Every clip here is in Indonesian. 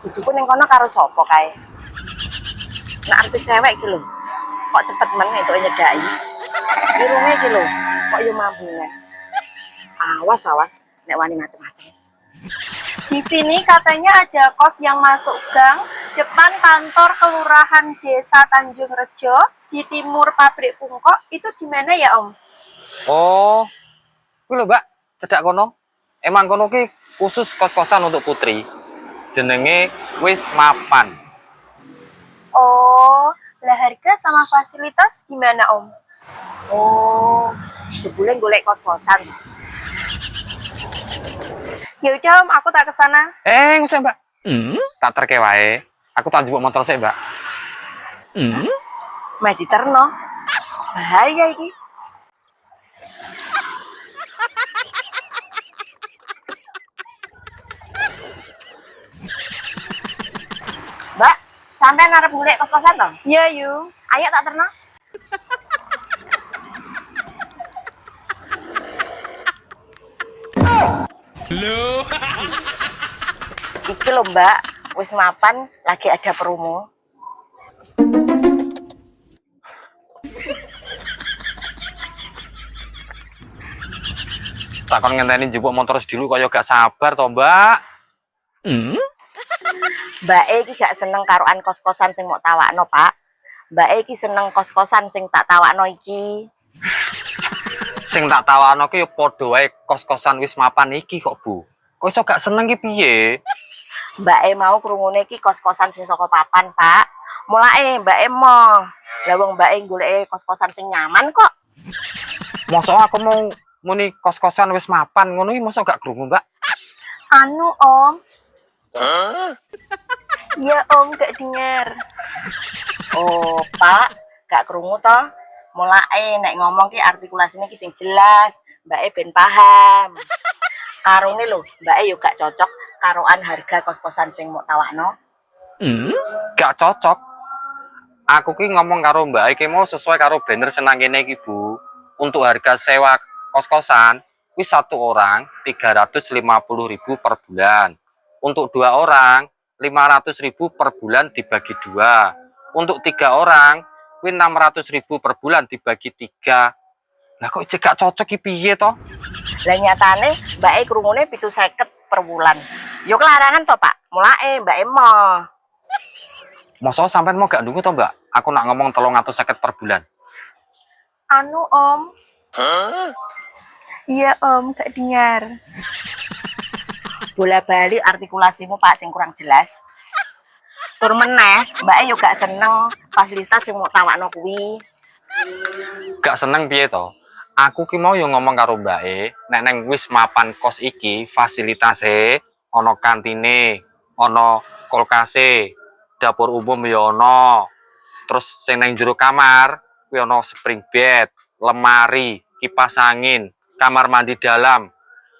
Bojoku ning kono karo sapa kae? Nek arep cewek iki lho. Kok cepet men entuk nyedaki. Irunge iki lho, kok yo mambungan. Awas awas nek wani macem-macem. Di sini katanya ada kos yang masuk gang depan kantor kelurahan Desa Tanjung Rejo di timur pabrik Pungkok. Itu di mana ya, Om? Oh, kuwi lho, Mbak, cedak kono. Emang kono ki khusus kos-kosan untuk putri. Jenenge wis mapan. Oh, lah harga sama fasilitas gimana, Om? Oh, jebule golek kos-kosan. Ya udah, Om, aku tak kesana. Nggak usah, Mbak. Tak terke wae. Aku tak njupuk motor sik, Mbak. Meh diterno. Bahaya iki. Mbak, sampean arep golek kos-kosan to? Ya, yuk. Ayo tak terno. Halo. Iki lho Mbak, wis mapan lagi ada promo. Takon ngenteni njupuk motor dulu kaya gak sabar to, Mbak. Mbak iki gak seneng karoan kos-kosan sing mok tawakno, Pak. Mbak iki seneng kos-kosan sing tak tawakno iki. Sing tak tawakno ki yo padha wae kos-kosan wis mapan iki kok, Bu. Kok iso gak seneng ki piye? Mbak mau krungune iki kos-kosan sing saka papan, Pak. Mulake Mbak mau. Lah wong Mbak goleke kos-kosan sing nyaman kok. Mosok aku mau muni kos-kosan wis mapan ngono iki mosok gak krungu, Mbak? Anu, Om. Ya, Om, gak dengar. Oh, Pak, gak krungu to. Mulake nek ngomong ki artikulasine ki sing jelas, Mbak ben paham. Karone lho, Mbak yo gak cocok karoan harga kos-kosan sing mok tawakno. Gak cocok. Aku ki ngomong karo Mbak iki mau sesuai karo banner senang kene iki, Bu. Untuk harga sewa kos-kosan wis satu orang 350.000 per bulan. Untuk 2 orang 500.000 per bulan dibagi 2. Untuk 3 orang kuwi 600.000 per bulan dibagi 3. Lah kok gak cocok iki piye to? Lah nyatane Mbak krungune 750 per bulan. Yo kelarangan to, Pak. Mulake Mbak mau. Mosok sampean mau gak ndungu to, Mbak? Aku nak ngomong 350 per bulan. Anu, Om. Iya, Om, gak dengar. Bola-balik artikulasimu, Pak, sing kurang jelas. Tur meneh, Mbak yo gak seneng fasilitas sing mok tawakno kuwi. Gak seneng piye to? Aku ki mau yo ngomong karo Mbak nek neng wis mapan kos iki fasilitase ana kantine, ana kulkase, dapur umum yo ana. Terus sing nang jero kamar kuwi ana spring bed, lemari, kipas angin, kamar mandi dalam.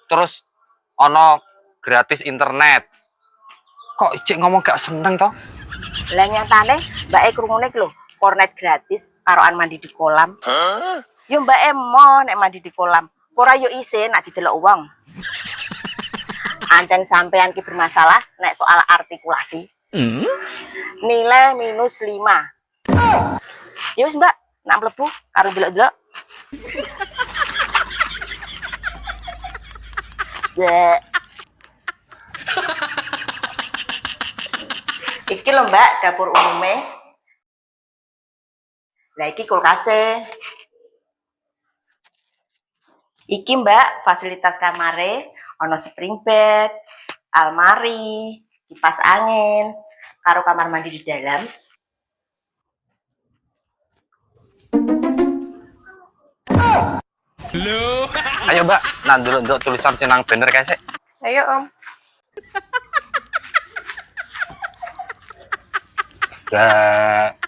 Terus ana gratis internet. Kok ijek ngomong gak seneng to? Lah nyatane Mbak krungune iki lho, kornet gratis karoan mandi di kolam. Yo Mbak mau nek mandi di kolam. Ora yo isin nek didelok wong. Ancen sampean ki bermasalah nek soal artikulasi. Nilai -5. Ya wis Mbak, nak mlebu karo delok-delok. Ya. Iki lho Mbak, dapur umume. Lah iki kulkase. Iki Mbak, fasilitas kamare, ono spring bed, almari, kipas angin, karo kamar mandi di dalam. Halo. Ayo Mbak, nah ndelok tulisan sinang banner kae sik. Ayo, Om. Mbak,